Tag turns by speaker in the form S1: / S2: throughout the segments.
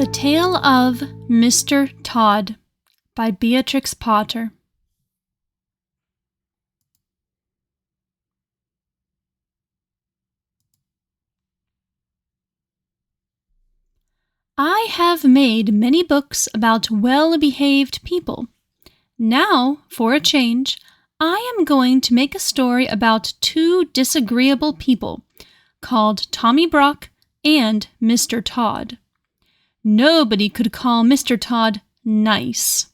S1: The Tale of Mr. Todd by Beatrix Potter. I have made many books about well-behaved people. Now, for a change, I am going to make a story about two disagreeable people called Tommy Brock and Mr. Todd. Nobody could call Mr. Todd nice.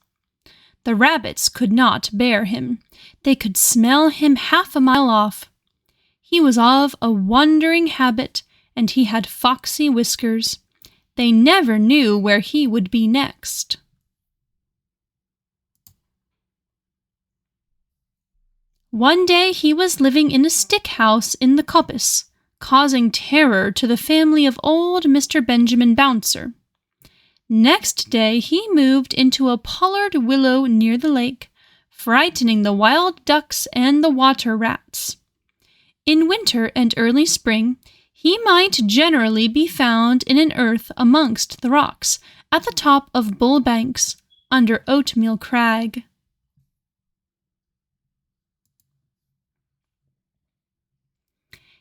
S1: The rabbits could not bear him. They could smell him half a mile off. He was of a wandering habit, and he had foxy whiskers. They never knew where he would be next. One day he was living in a stick house in the coppice, causing terror to the family of old Mr. Benjamin Bouncer. Next day he moved into a pollard willow near the lake, frightening the wild ducks and the water rats. In winter and early spring, he might generally be found in an earth amongst the rocks, at the top of Bull Banks, under Oatmeal Crag.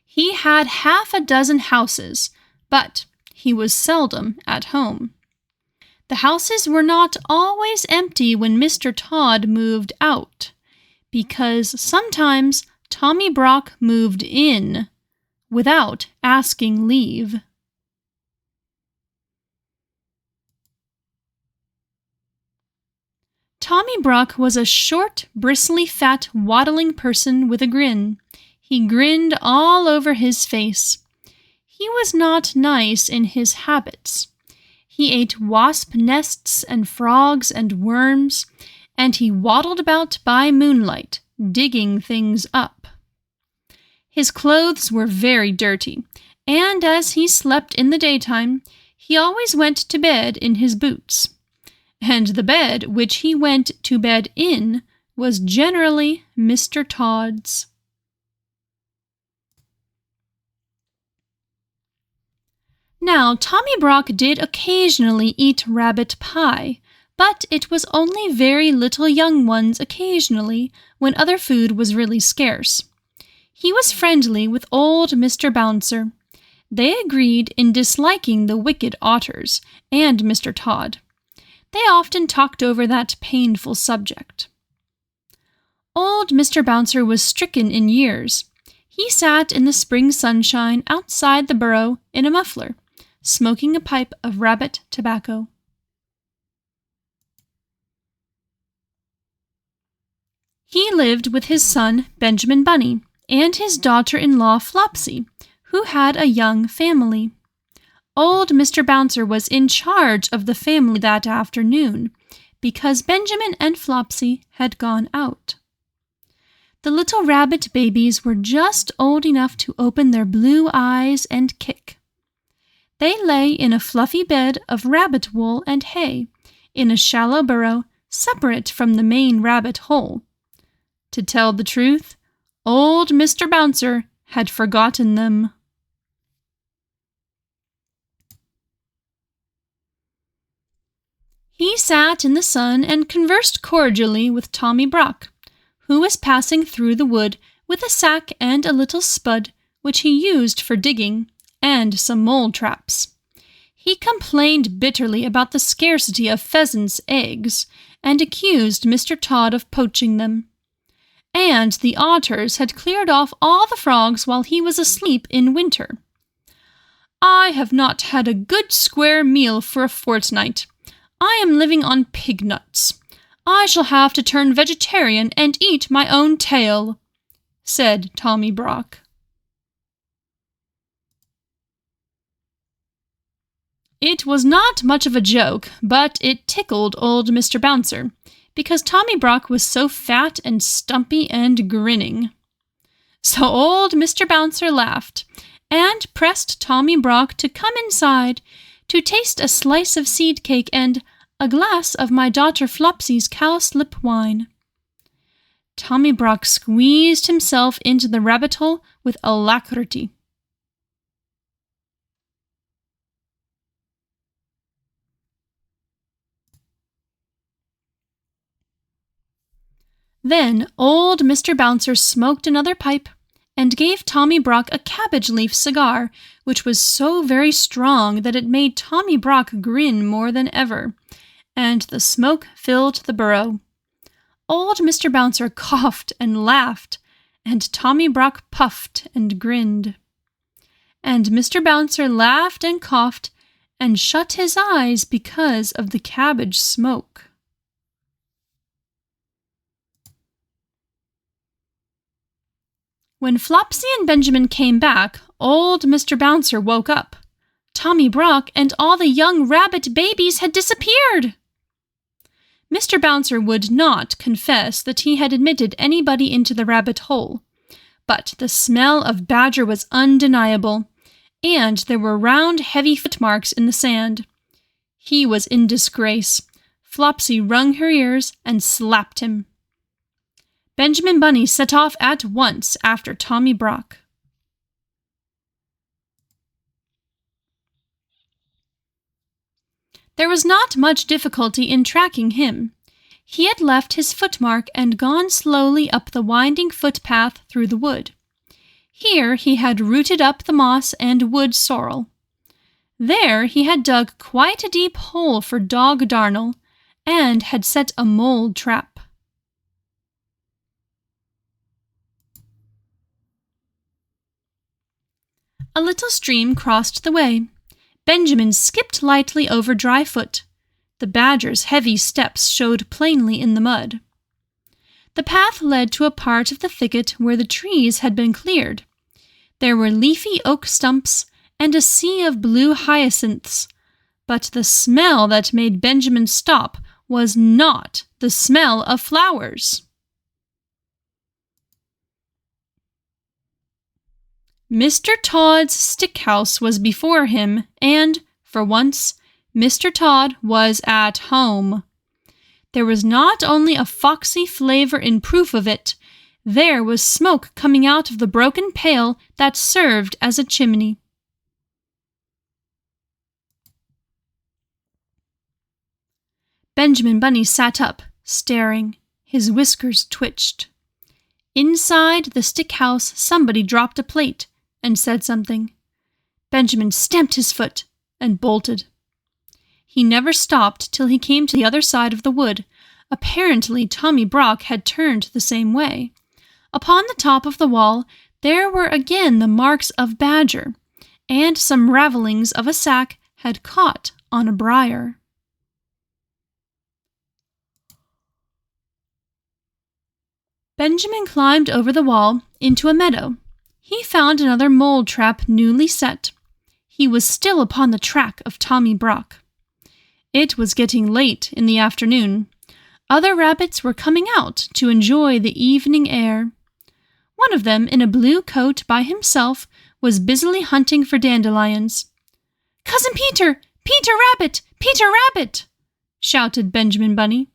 S1: He had half a dozen houses, but he was seldom at home. The houses were not always empty when Mr. Todd moved out, because sometimes Tommy Brock moved in without asking leave. Tommy Brock was a short, bristly, fat, waddling person with a grin. He grinned all over his face. He was not nice in his habits. He ate wasp nests and frogs and worms, and he waddled about by moonlight, digging things up. His clothes were very dirty, and as he slept in the daytime, he always went to bed in his boots. And the bed which he went to bed in was generally Mr. Todd's. Now, Tommy Brock did occasionally eat rabbit pie, but it was only very little young ones occasionally when other food was really scarce. He was friendly with old Mr. Bouncer. They agreed in disliking the wicked otters and Mr. Todd. They often talked over that painful subject. Old Mr. Bouncer was stricken in years. He sat in the spring sunshine outside the burrow in a muffler, smoking a pipe of rabbit tobacco. He lived with his son, Benjamin Bunny, and his daughter-in-law, Flopsy, who had a young family. Old Mr. Bouncer was in charge of the family that afternoon, because Benjamin and Flopsy had gone out. The little rabbit babies were just old enough to open their blue eyes and kick. They lay in a fluffy bed of rabbit wool and hay, in a shallow burrow separate from the main rabbit hole. To tell the truth, old Mr. Bouncer had forgotten them. He sat in the sun and conversed cordially with Tommy Brock, who was passing through the wood with a sack and a little spud, which he used for digging, and some mole traps. He complained bitterly about the scarcity of pheasants' eggs, and accused Mr. Todd of poaching them. And the otters had cleared off all the frogs while he was asleep in winter. "I have not had a good square meal for a fortnight. I am living on pig nuts. I shall have to turn vegetarian and eat my own tail," said Tommy Brock. It was not much of a joke, but it tickled old Mr. Bouncer, because Tommy Brock was so fat and stumpy and grinning. So old Mr. Bouncer laughed, and pressed Tommy Brock to come inside to taste a slice of seed cake and a glass of my daughter Flopsy's cowslip wine. Tommy Brock squeezed himself into the rabbit hole with alacrity. Then old Mr. Bouncer smoked another pipe and gave Tommy Brock a cabbage leaf cigar, which was so very strong that it made Tommy Brock grin more than ever, and the smoke filled the burrow. Old Mr. Bouncer coughed and laughed, and Tommy Brock puffed and grinned. And Mr. Bouncer laughed and coughed and shut his eyes because of the cabbage smoke. When Flopsy and Benjamin came back, old Mr. Bouncer woke up. Tommy Brock and all the young rabbit babies had disappeared. Mr. Bouncer would not confess that he had admitted anybody into the rabbit hole, but the smell of badger was undeniable, and there were round, heavy footmarks in the sand. He was in disgrace. Flopsy wrung her ears and slapped him. Benjamin Bunny set off at once after Tommy Brock. There was not much difficulty in tracking him. He had left his footmark and gone slowly up the winding footpath through the wood. Here he had rooted up the moss and wood sorrel. There he had dug quite a deep hole for dog darnel, and had set a mole trap. A little stream crossed the way. Benjamin skipped lightly over dry foot. The badger's heavy steps showed plainly in the mud. The path led to a part of the thicket where the trees had been cleared. There were leafy oak stumps and a sea of blue hyacinths, but the smell that made Benjamin stop was not the smell of flowers. Mr. Tod's stick house was before him, and, for once, Mr. Tod was at home. There was not only a foxy flavor in proof of it, there was smoke coming out of the broken pail that served as a chimney. Benjamin Bunny sat up, staring. His whiskers twitched. Inside the stick house, somebody dropped a plate and said something. Benjamin stamped his foot and bolted. He never stopped till he came to the other side of the wood. Apparently Tommy Brock had turned the same way. Upon the top of the wall there were again the marks of badger, and some ravelings of a sack had caught on a briar. Benjamin climbed over the wall into a meadow. He found another mole trap newly set. He was still upon the track of Tommy Brock. It was getting late in the afternoon. Other rabbits were coming out to enjoy the evening air. One of them, in a blue coat by himself, was busily hunting for dandelions. "Cousin Peter! Peter Rabbit! Peter Rabbit!" shouted Benjamin Bunny.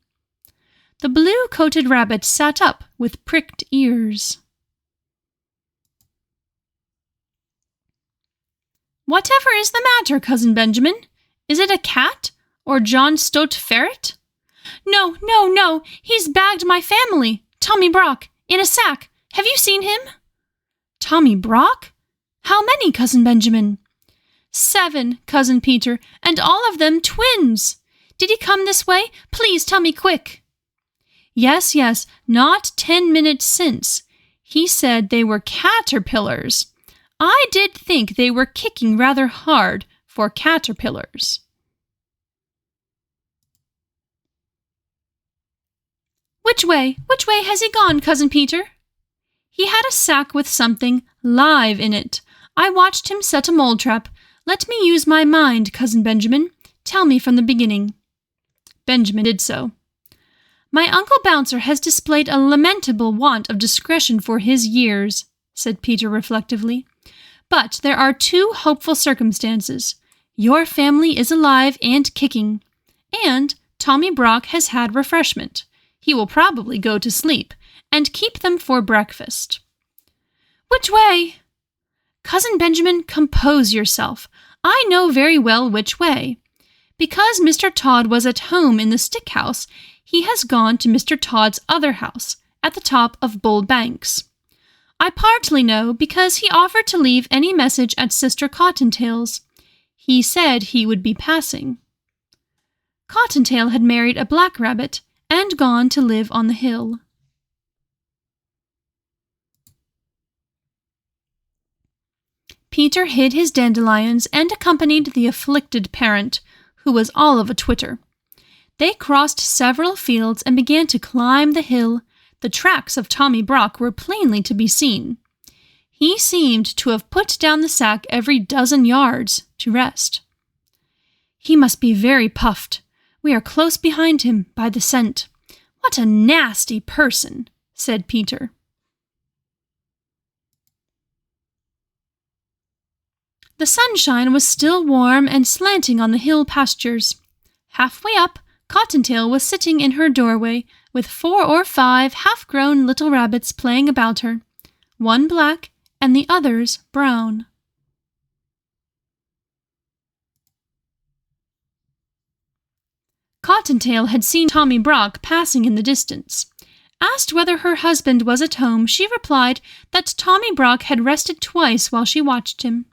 S1: The blue-coated rabbit sat up with pricked ears. "Whatever is the matter, Cousin Benjamin? Is it a cat or John Stoat Ferret?" No, no, no! He's bagged my family! Tommy Brock, in a sack! Have you seen him?" "Tommy Brock? How many, Cousin Benjamin?" "7, Cousin Peter, and all of them twins! Did he come this way? Please tell me quick." Yes, not 10 minutes since. He said they were caterpillars. I did think they were kicking rather hard for caterpillars. Which way has he gone, Cousin Peter?" "He had a sack with something live in it. I watched him set a mole trap. Let me use my mind, Cousin Benjamin. Tell me from the beginning." Benjamin did so. "My Uncle Bouncer has displayed a lamentable want of discretion for his years," said Peter reflectively. "But there are 2 hopeful circumstances. Your family is alive and kicking, and Tommy Brock has had refreshment. He will probably go to sleep, and keep them for breakfast." "Which way?" "Cousin Benjamin, compose yourself. I know very well which way. Because Mr. Tod was at home in the stick house, he has gone to Mr. Tod's other house, at the top of Bull Banks. I partly know because he offered to leave any message at Sister Cottontail's. He said he would be passing. Cottontail had married a black rabbit and gone to live on the hill. Peter hid his dandelions and accompanied the afflicted parent, who was all of a twitter. They crossed several fields and began to climb the hill. The tracks of Tommy Brock were plainly to be seen. He seemed to have put down the sack every dozen yards to rest. He must be very puffed. We are close behind him by the scent. What a nasty person, said Peter. The sunshine was still warm and slanting on the hill pastures. Halfway up, Cottontail was sitting in her doorway with 4 or 5 half-grown little rabbits playing about her, one black and the others brown. Cottontail had seen Tommy Brock passing in the distance. Asked whether her husband was at home, she replied that Tommy Brock had rested twice while she watched him.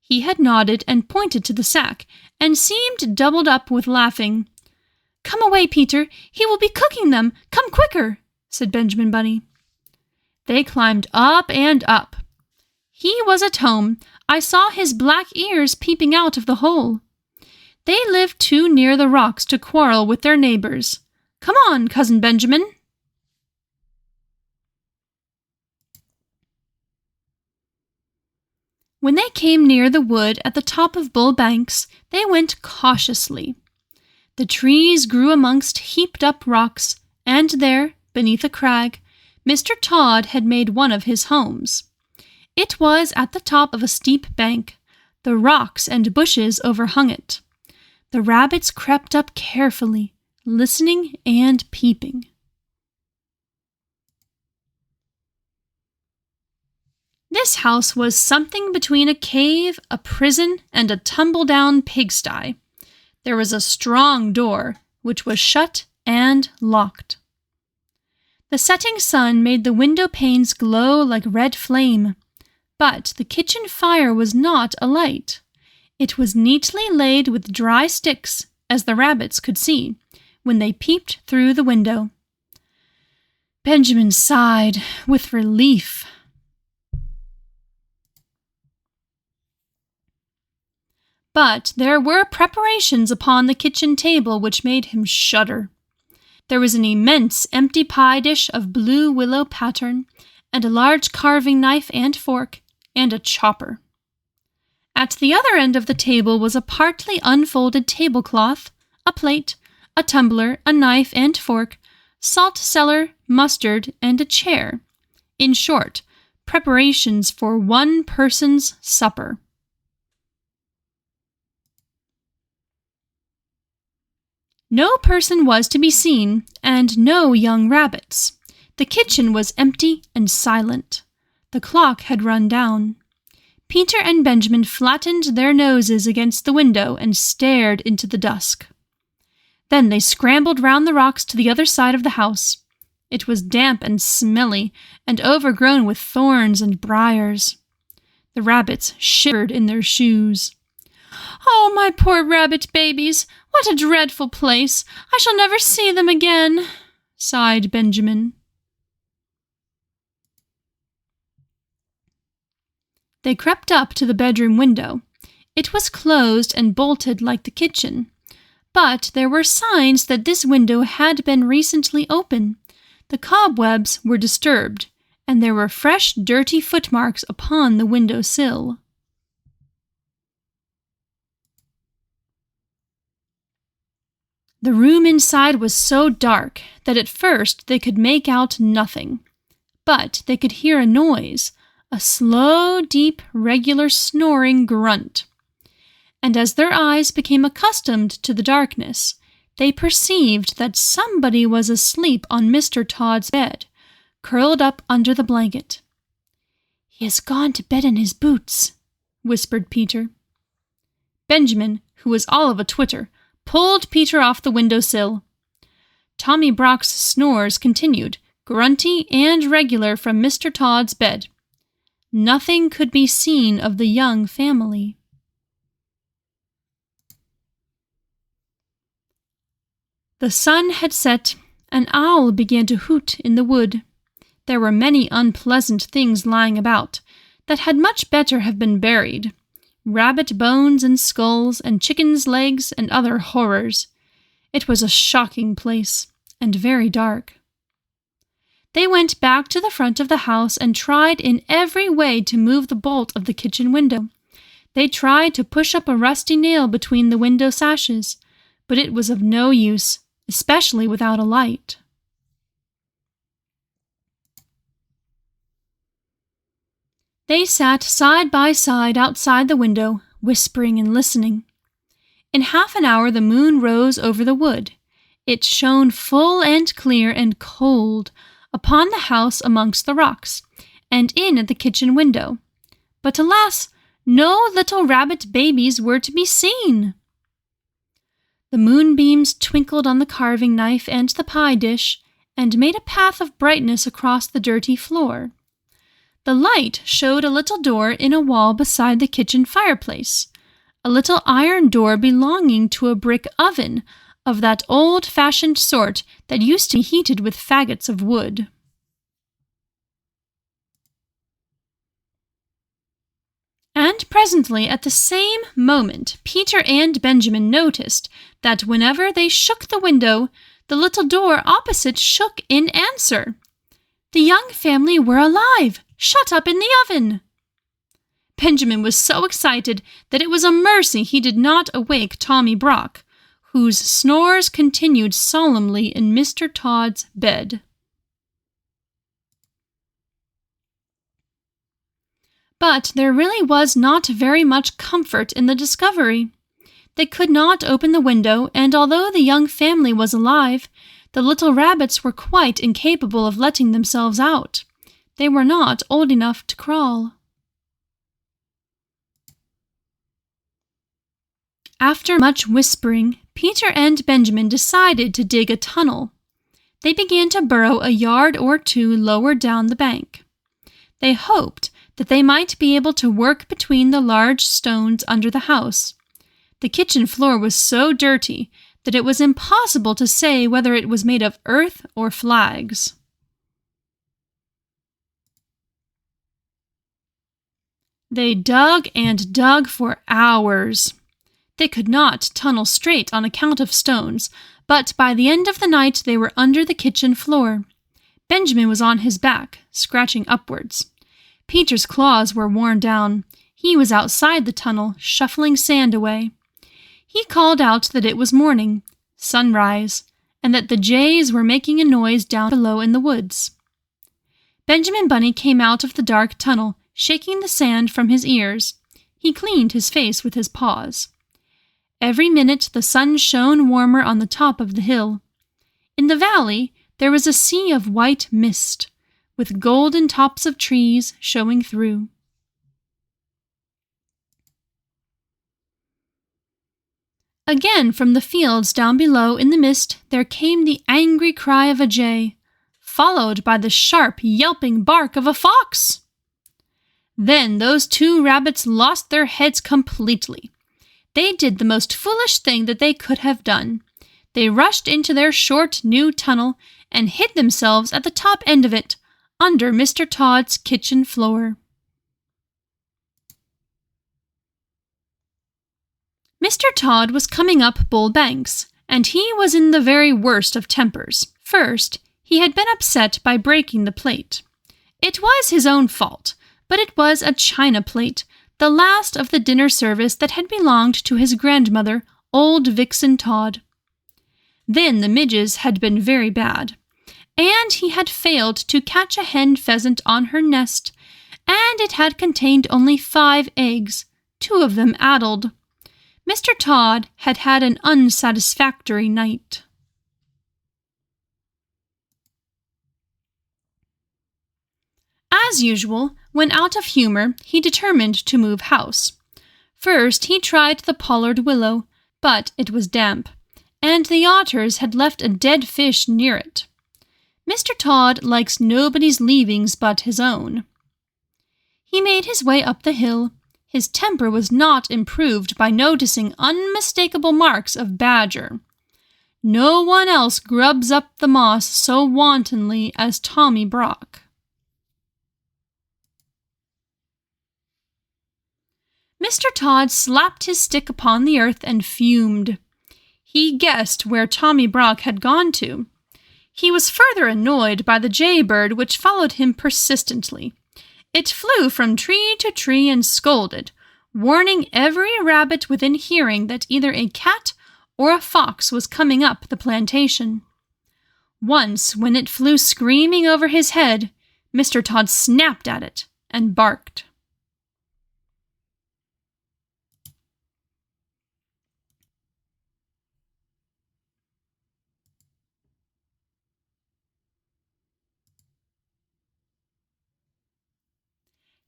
S1: He had nodded and pointed to the sack, and seemed doubled up with laughing. "Come away, Peter, he will be cooking them! Come quicker!" said Benjamin Bunny. They climbed up and up. He was at home. I saw his black ears peeping out of the hole. They lived too near the rocks to quarrel with their neighbors. Come on, Cousin Benjamin. When they came near the wood at the top of Bull Banks, they went cautiously. The trees grew amongst heaped-up rocks, and there, beneath a crag, Mr. Todd had made one of his homes. It was at the top of a steep bank. The rocks and bushes overhung it. The rabbits crept up carefully, listening and peeping. This house was something between a cave, a prison, and a tumble-down pigsty. There was a strong door, which was shut and locked. The setting sun made the window panes glow like red flame, but the kitchen fire was not alight. It was neatly laid with dry sticks, as the rabbits could see, when they peeped through the window. Benjamin sighed with relief. But there were preparations upon the kitchen table which made him shudder. There was an immense empty pie dish of blue willow pattern, and a large carving knife and fork, and a chopper. At the other end of the table was a partly unfolded tablecloth, a plate, a tumbler, a knife and fork, salt cellar, mustard, and a chair. In short, preparations for one person's supper. No person was to be seen, and no young rabbits. The kitchen was empty and silent. The clock had run down. Peter and Benjamin flattened their noses against the window and stared into the dusk. Then they scrambled round the rocks to the other side of the house. It was damp and smelly, and overgrown with thorns and briars. The rabbits shivered in their shoes. "Oh, my poor rabbit babies! What a dreadful place! I shall never see them again," sighed Benjamin. They crept up to the bedroom window. It was closed and bolted like the kitchen, but there were signs that this window had been recently open. The cobwebs were disturbed, and there were fresh dirty footmarks upon the window sill. The room inside was so dark that at first they could make out nothing, but they could hear a noise, a slow, deep, regular snoring grunt. And as their eyes became accustomed to the darkness, they perceived that somebody was asleep on Mr. Todd's bed, curled up under the blanket. "He has gone to bed in his boots," whispered Peter. Benjamin, who was all of a twitter, pulled Peter off the window sill. Tommy Brock's snores continued, grunty and regular from Mr. Tod's bed. Nothing could be seen of the young family. The sun had set. An owl began to hoot in the wood. There were many unpleasant things lying about that had much better have been buried. Rabbit bones and skulls and chickens' legs and other horrors. It was a shocking place, and very dark. They went back to the front of the house and tried in every way to move the bolt of the kitchen window. They tried to push up a rusty nail between the window sashes, but it was of no use, especially without a light. They sat side by side outside the window, whispering and listening. In half an hour the moon rose over the wood. It shone full and clear and cold upon the house amongst the rocks, and in at the kitchen window. But alas, no little rabbit babies were to be seen. The moonbeams twinkled on the carving knife and the pie dish, and made a path of brightness across the dirty floor. The light showed a little door in a wall beside the kitchen fireplace, a little iron door belonging to a brick oven of that old-fashioned sort that used to be heated with faggots of wood. And presently, at the same moment, Peter and Benjamin noticed that whenever they shook the window, the little door opposite shook in answer. The young family were alive, shut up in the oven. Benjamin was so excited that it was a mercy he did not awake Tommy Brock, whose snores continued solemnly in Mr. Tod's bed. But there really was not very much comfort in the discovery. They could not open the window, and although the young family was alive, the little rabbits were quite incapable of letting themselves out. They were not old enough to crawl. After much whispering, Peter and Benjamin decided to dig a tunnel. They began to burrow a yard or two lower down the bank. They hoped that they might be able to work between the large stones under the house. The kitchen floor was so dirty that it was impossible to say whether it was made of earth or flags. They dug and dug for hours. They could not tunnel straight on account of stones, but by the end of the night they were under the kitchen floor. Benjamin was on his back, scratching upwards. Peter's claws were worn down. He was outside the tunnel, shuffling sand away. He called out that it was morning, sunrise, and that the jays were making a noise down below in the woods. Benjamin Bunny came out of the dark tunnel, shaking the sand from his ears. He cleaned his face with his paws. Every minute the sun shone warmer on the top of the hill. In the valley there was a sea of white mist, with golden tops of trees showing through. Again from the fields down below in the mist there came the angry cry of a jay, followed by the sharp, yelping bark of a fox. Then those two rabbits lost their heads completely. They did the most foolish thing that they could have done. They rushed into their short new tunnel and hid themselves at the top end of it, under Mr. Tod's kitchen floor. Mr. Tod was coming up Bull Banks, and he was in the very worst of tempers. First, he had been upset by breaking the plate. It was his own fault, but it was a china plate, the last of the dinner service that had belonged to his grandmother, old Vixen Tod. Then the midges had been very bad, and he had failed to catch a hen pheasant on her nest, and it had contained only 5 eggs, 2 of them addled. Mr. Tod had had an unsatisfactory night. As usual, when out of humor, he determined to move house. First, he tried the pollard willow, but it was damp, and the otters had left a dead fish near it. Mr. Todd likes nobody's leavings but his own. He made his way up the hill. His temper was not improved by noticing unmistakable marks of badger. No one else grubs up the moss so wantonly as Tommy Brock. Mr. Todd slapped his stick upon the earth and fumed. He guessed where Tommy Brock had gone to. He was further annoyed by the jaybird which followed him persistently. It flew from tree to tree and scolded, warning every rabbit within hearing that either a cat or a fox was coming up the plantation. Once, when it flew screaming over his head, Mr. Todd snapped at it and barked.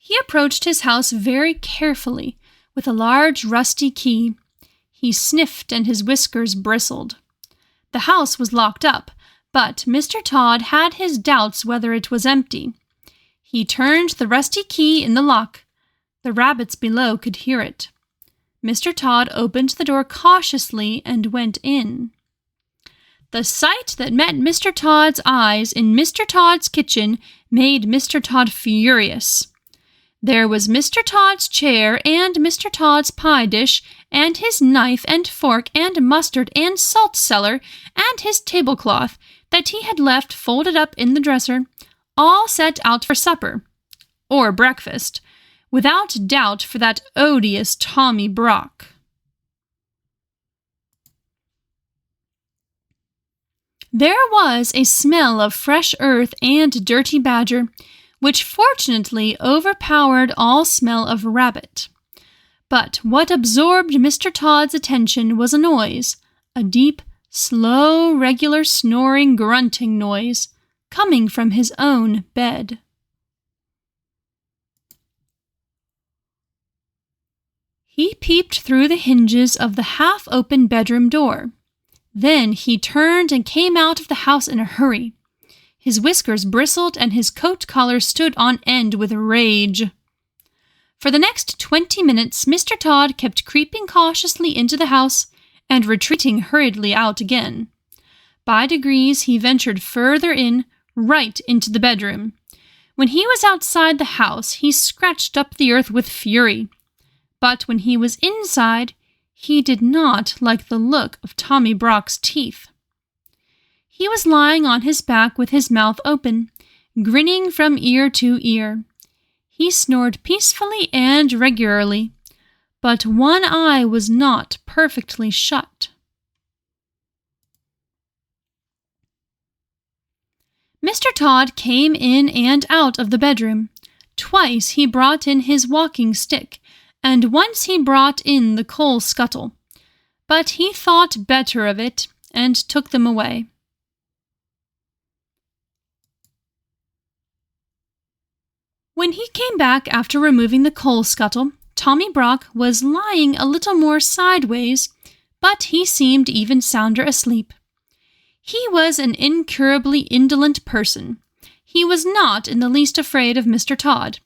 S1: He approached his house very carefully, with a large rusty key. He sniffed and his whiskers bristled. The house was locked up, but Mr. Todd had his doubts whether it was empty. He turned the rusty key in the lock. The rabbits below could hear it. Mr. Todd opened the door cautiously and went in. The sight that met Mr. Todd's eyes in Mr. Todd's kitchen made Mr. Todd furious. There was Mr. Todd's chair and Mr. Todd's pie dish and his knife and fork and mustard and salt cellar and his tablecloth that he had left folded up in the dresser, all set out for supper, or breakfast, without doubt for that odious Tommy Brock. There was a smell of fresh earth and dirty badger, which fortunately overpowered all smell of rabbit. But what absorbed Mr. Todd's attention was a noise, a deep, slow, regular snoring, grunting noise, coming from his own bed. He peeped through the hinges of the half-open bedroom door. Then he turned and came out of the house in a hurry. His whiskers bristled and his coat collar stood on end with rage. For the next 20 minutes, Mr. Todd kept creeping cautiously into the house and retreating hurriedly out again. By degrees, he ventured further in, right into the bedroom. When he was outside the house, he scratched up the earth with fury. But when he was inside, he did not like the look of Tommy Brock's teeth. He was lying on his back with his mouth open, grinning from ear to ear. He snored peacefully and regularly, but one eye was not perfectly shut. Mr. Todd came in and out of the bedroom. Twice he brought in his walking stick, and once he brought in the coal scuttle. But he thought better of it and took them away. When he came back after removing the coal scuttle, Tommy Brock was lying a little more sideways, but he seemed even sounder asleep. He was an incurably indolent person. He was not in the least afraid of Mr. Todd.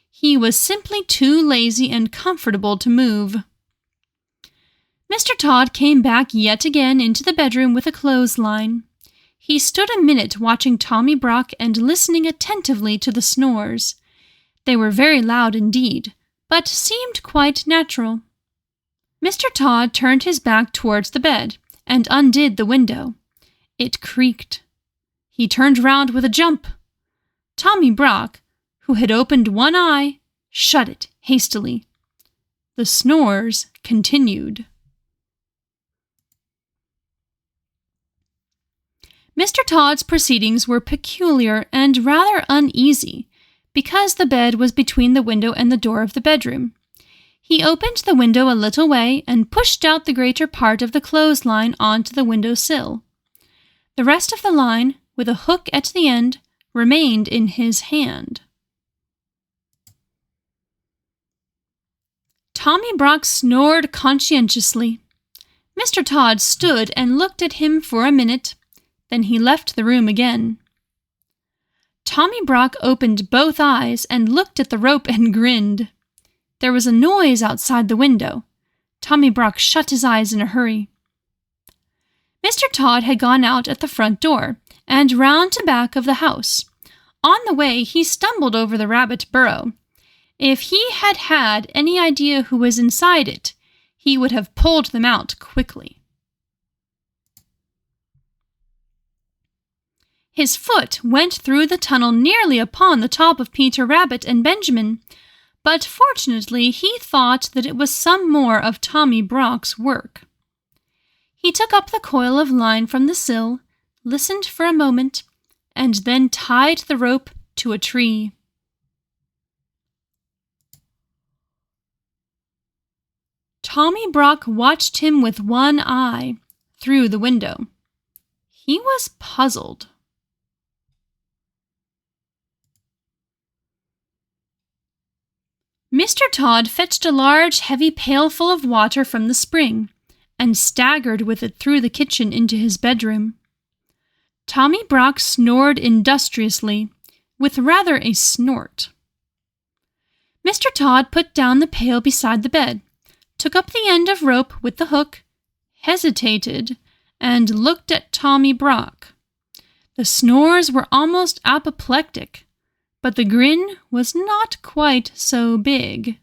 S1: He was simply too lazy and comfortable to move. Mr. Todd came back yet again into the bedroom with a clothesline. He stood a minute watching Tommy Brock and listening attentively to the snores. They were very loud indeed, but seemed quite natural. Mr. Todd turned his back towards the bed and undid the window. It creaked. He turned round with a jump. Tommy Brock, who had opened one eye, shut it hastily. The snores continued. Mr. Todd's proceedings were peculiar and rather uneasy, because the bed was between the window and the door of the bedroom. He opened the window a little way and pushed out the greater part of the clothesline onto the window sill. The rest of the line, with a hook at the end, remained in his hand. Tommy Brock snored conscientiously. Mr. Todd stood and looked at him for a minute. Then he left the room again. Tommy Brock opened both eyes and looked at the rope and grinned. There was a noise outside the window. Tommy Brock shut his eyes in a hurry. Mr. Todd had gone out at the front door and round to back of the house. On the way, he stumbled over the rabbit burrow. If he had had any idea who was inside it, he would have pulled them out quickly. His foot went through the tunnel nearly upon the top of Peter Rabbit and Benjamin, but fortunately he thought that it was some more of Tommy Brock's work. He took up the coil of line from the sill, listened for a moment, and then tied the rope to a tree. Tommy Brock watched him with one eye through the window. He was puzzled. Mr. Todd fetched a large, heavy pail full of water from the spring and staggered with it through the kitchen into his bedroom. Tommy Brock snored industriously, with rather a snort. Mr. Todd put down the pail beside the bed, took up the end of rope with the hook, hesitated, and looked at Tommy Brock. The snores were almost apoplectic, but the grin was not quite so big.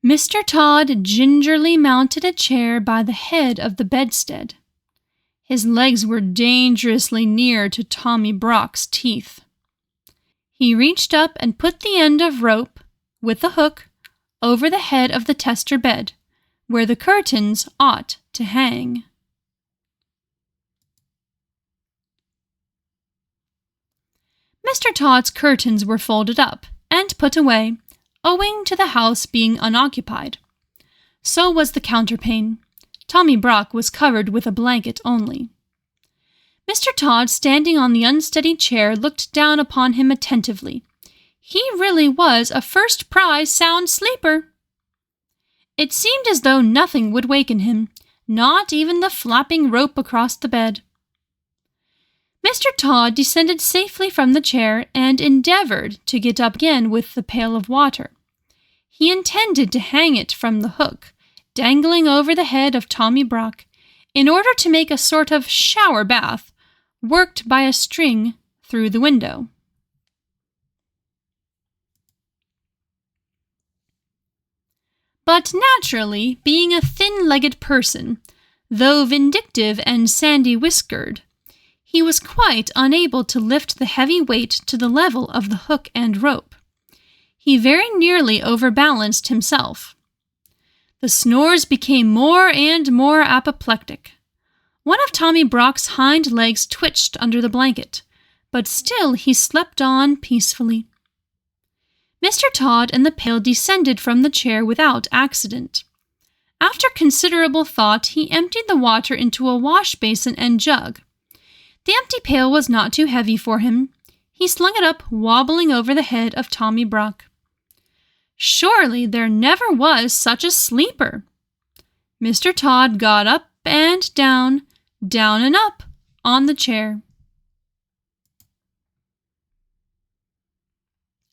S1: Mr. Todd gingerly mounted a chair by the head of the bedstead. His legs were dangerously near to Tommy Brock's teeth. He reached up and put the end of rope, with the hook, over the head of the tester bed, where the curtains ought to hang. Mr. Todd's curtains were folded up and put away, owing to the house being unoccupied. So was the counterpane. Tommy Brock was covered with a blanket only. Mr. Todd, standing on the unsteady chair, looked down upon him attentively. He really was a first-prize sound sleeper. It seemed as though nothing would waken him, not even the flapping rope across the bed. Mr. Todd descended safely from the chair and endeavored to get up again with the pail of water. He intended to hang it from the hook, dangling over the head of Tommy Brock, in order to make a sort of shower bath, worked by a string through the window. But naturally, being a thin-legged person, though vindictive and sandy-whiskered, he was quite unable to lift the heavy weight to the level of the hook and rope. He very nearly overbalanced himself. The snores became more and more apoplectic. One of Tommy Brock's hind legs twitched under the blanket, but still he slept on peacefully. Mr. Todd and the pail descended from the chair without accident. After considerable thought, he emptied the water into a wash basin and jug. The empty pail was not too heavy for him. He slung it up, wobbling over the head of Tommy Brock. Surely there never was such a sleeper. Mr. Todd got up and down and up on the chair.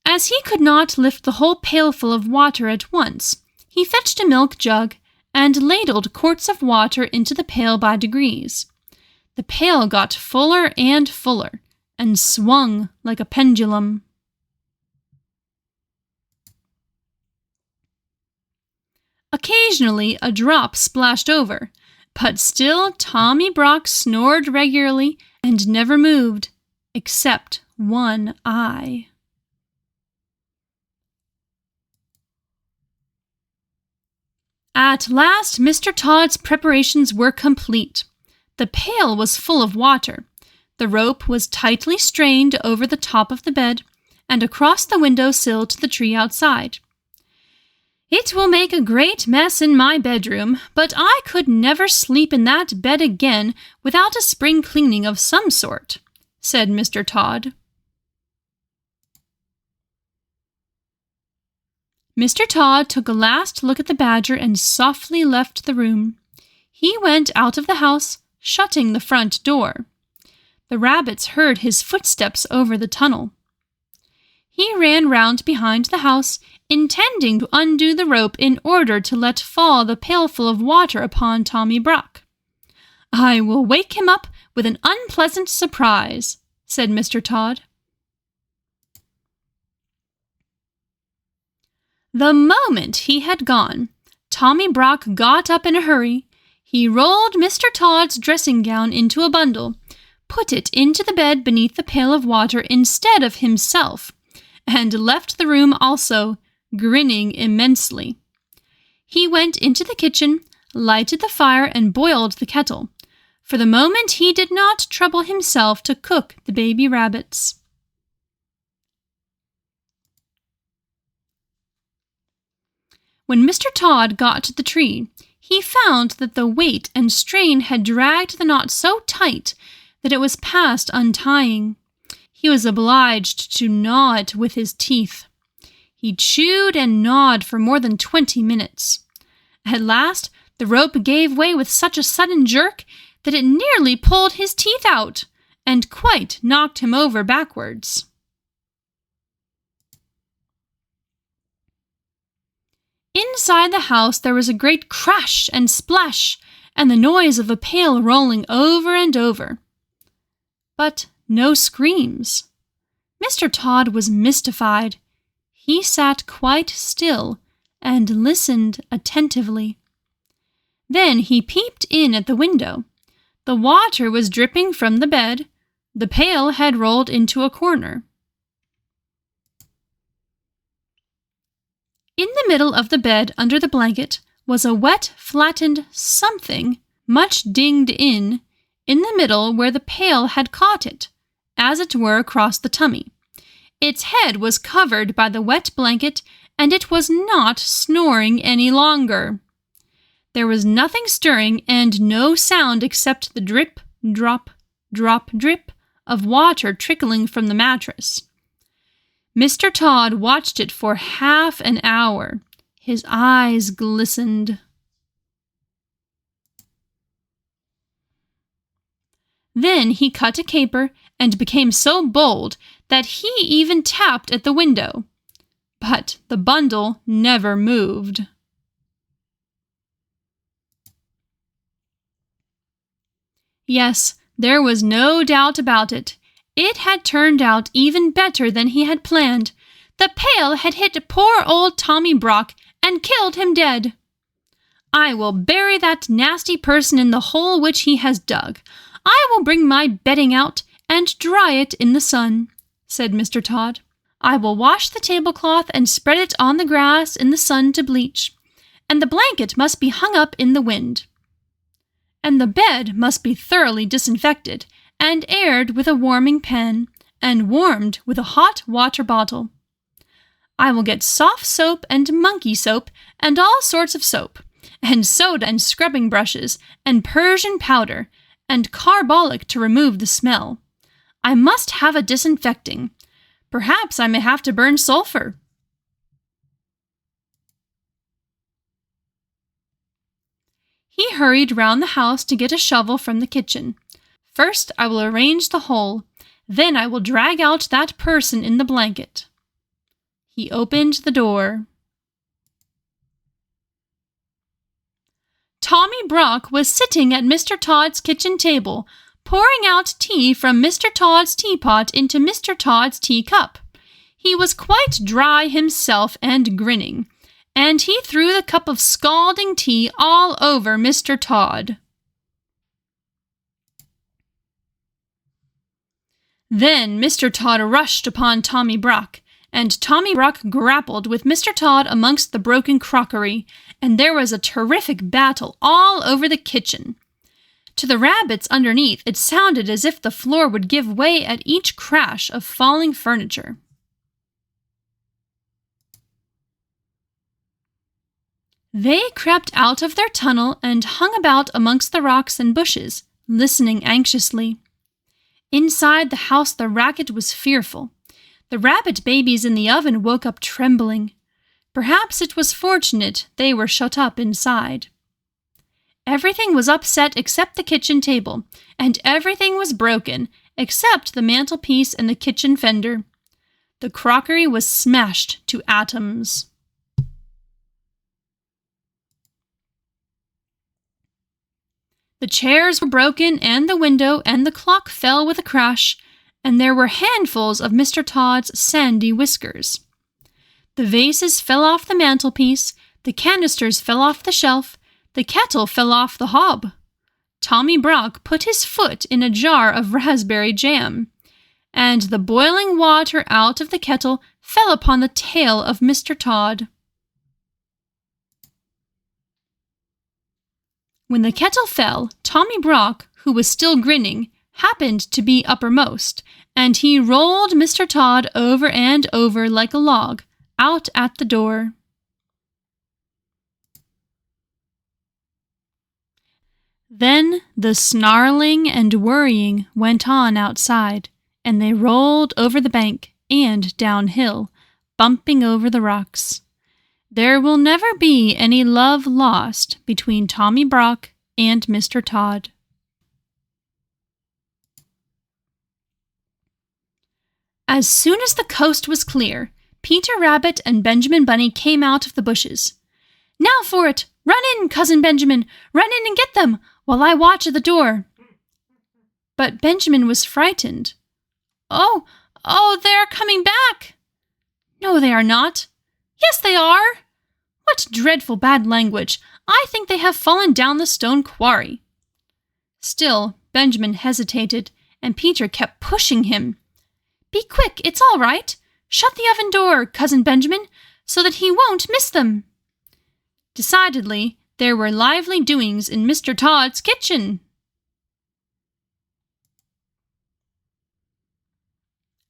S1: As he could not lift the whole pailful of water at once, he fetched a milk jug and ladled quarts of water into the pail by degrees. The pail got fuller and fuller, and swung like a pendulum. Occasionally a drop splashed over, but still Tommy Brock snored regularly and never moved, except one eye. At last Mr. Todd's preparations were complete. The pail was full of water. The rope was tightly strained over the top of the bed and across the window sill to the tree outside. "It will make a great mess in my bedroom, but I could never sleep in that bed again without a spring cleaning of some sort," said Mr. Todd. Mr. Todd took a last look at the badger and softly left the room. He went out of the house, shutting the front door. The rabbits heard his footsteps over the tunnel. He ran round behind the house, intending to undo the rope in order to let fall the pailful of water upon Tommy Brock. "I will wake him up with an unpleasant surprise," said Mr. Todd. The moment he had gone, Tommy Brock got up in a hurry. He rolled Mr. Todd's dressing gown into a bundle, put it into the bed beneath the pail of water instead of himself, and left the room also, grinning immensely. He went into the kitchen, lighted the fire, and boiled the kettle. For the moment he did not trouble himself to cook the baby rabbits. When Mr. Todd got to the tree, he found that the weight and strain had dragged the knot so tight that it was past untying. He was obliged to gnaw it with his teeth. He chewed and gnawed for more than 20 minutes. At last, the rope gave way with such a sudden jerk that it nearly pulled his teeth out, and quite knocked him over backwards. Inside the house there was a great crash and splash, and the noise of a pail rolling over and over. But no screams. Mr. Todd was mystified. He sat quite still and listened attentively. Then he peeped in at the window. The water was dripping from the bed. The pail had rolled into a corner. In the middle of the bed, under the blanket, was a wet, flattened something, much dinged in the middle where the pail had caught it, as it were across the tummy. Its head was covered by the wet blanket, and it was not snoring any longer. There was nothing stirring and no sound except the drip, drop, drop, drip of water trickling from the mattress. Mr. Todd watched it for half an hour. His eyes glistened. Then he cut a caper and became so bold that he even tapped at the window. But the bundle never moved. Yes, there was no doubt about it. It had turned out even better than he had planned. The pail had hit poor old Tommy Brock and killed him dead. "I will bury that nasty person in the hole which he has dug. I will bring my bedding out and dry it in the sun," said Mr. Todd. "I will wash the tablecloth and spread it on the grass in the sun to bleach, and the blanket must be hung up in the wind. And the bed must be thoroughly disinfected and aired with a warming pan, and warmed with a hot water bottle. I will get soft soap and monkey soap and all sorts of soap, and soda and scrubbing brushes, and Persian powder, and carbolic to remove the smell. I must have a disinfecting. Perhaps I may have to burn sulfur." He hurried round the house to get a shovel from the kitchen. "First I will arrange the hole. Then I will drag out that person in the blanket." He opened the door. Tommy Brock was sitting at Mr. Todd's kitchen table, pouring out tea from Mr. Todd's teapot into Mr. Todd's teacup. He was quite dry himself and grinning, and he threw the cup of scalding tea all over Mr. Todd. Then Mr. Todd rushed upon Tommy Brock, and Tommy Brock grappled with Mr. Todd amongst the broken crockery, and there was a terrific battle all over the kitchen. To the rabbits underneath, it sounded as if the floor would give way at each crash of falling furniture. They crept out of their tunnel and hung about amongst the rocks and bushes, listening anxiously. Inside the house the racket was fearful. The rabbit babies in the oven woke up trembling. Perhaps it was fortunate they were shut up inside. Everything was upset except the kitchen table, and everything was broken except the mantelpiece and the kitchen fender. The crockery was smashed to atoms. The chairs were broken, and the window and the clock fell with a crash, and there were handfuls of Mr. Todd's sandy whiskers. The vases fell off the mantelpiece, the canisters fell off the shelf, the kettle fell off the hob. Tommy Brock put his foot in a jar of raspberry jam, and the boiling water out of the kettle fell upon the tail of Mr. Todd. When the kettle fell, Tommy Brock, who was still grinning, happened to be uppermost, and he rolled Mr. Todd over and over like a log, out at the door. Then the snarling and worrying went on outside, and they rolled over the bank and downhill, bumping over the rocks. There will never be any love lost between Tommy Brock and Mr. Todd. As soon as the coast was clear, Peter Rabbit and Benjamin Bunny came out of the bushes. "Now for it! Run in, Cousin Benjamin! Run in and get them, while I watch at the door." But Benjamin was frightened. Oh, they are coming back!" "No, they are not." "Yes, they are." "What dreadful bad language! I think they have fallen down the stone quarry." Still, Benjamin hesitated, and Peter kept pushing him. "Be quick, it's all right. Shut the oven door, Cousin Benjamin, so that he won't miss them." Decidedly, there were lively doings in Mr. Todd's kitchen.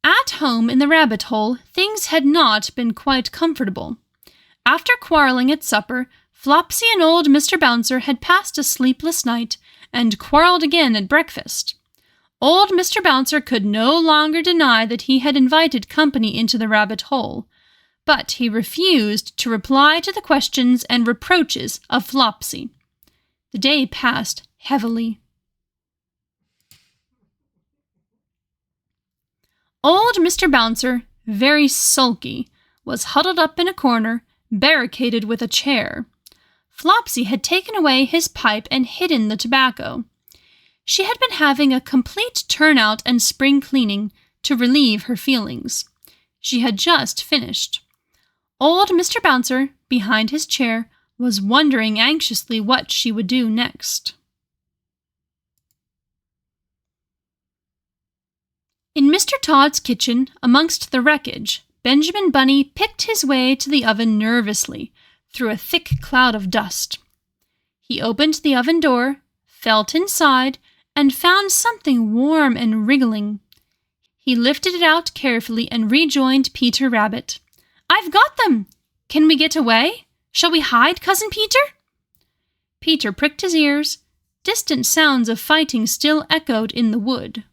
S1: At home in the rabbit hole, things had not been quite comfortable. After quarreling at supper, Flopsy and old Mr. Bouncer had passed a sleepless night and quarreled again at breakfast. Old Mr. Bouncer could no longer deny that he had invited company into the rabbit hole, but he refused to reply to the questions and reproaches of Flopsy. The day passed heavily. Old Mr. Bouncer, very sulky, was huddled up in a corner, barricaded with a chair. Flopsy had taken away his pipe and hidden the tobacco. She had been having a complete turnout and spring cleaning to relieve her feelings. She had just finished. Old Mr. Bouncer, behind his chair, was wondering anxiously what she would do next. In Mr. Todd's kitchen, amongst the wreckage, Benjamin Bunny picked his way to the oven nervously, through a thick cloud of dust. He opened the oven door, felt inside, and found something warm and wriggling. He lifted it out carefully and rejoined Peter Rabbit. "I've got them! Can we get away? Shall we hide, Cousin Peter?" Peter pricked his ears. Distant sounds of fighting still echoed in the wood.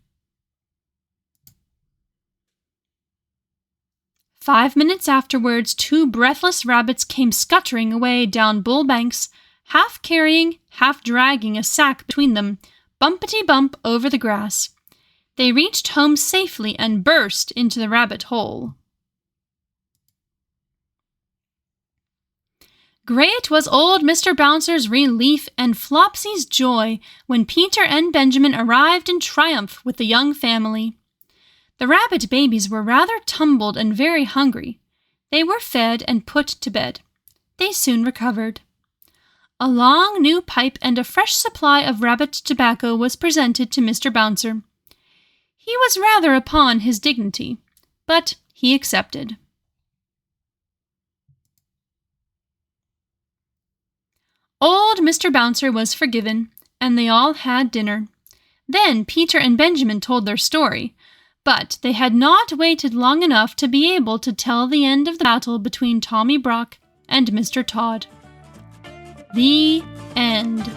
S1: 5 minutes afterwards, 2 breathless rabbits came scuttering away down Bull Banks, half carrying, half dragging a sack between them, bumpety-bump over the grass. They reached home safely and burst into the rabbit hole. Great was old Mr. Bouncer's relief and Flopsy's joy when Peter and Benjamin arrived in triumph with the young family. The rabbit babies were rather tumbled and very hungry. They were fed and put to bed. They soon recovered. A long new pipe and a fresh supply of rabbit tobacco was presented to Mr. Bouncer. He was rather upon his dignity, but he accepted. Old Mr. Bouncer was forgiven, and they all had dinner. Then Peter and Benjamin told their story, but they had not waited long enough to be able to tell the end of the battle between Tommy Brock and Mr. Todd. The end.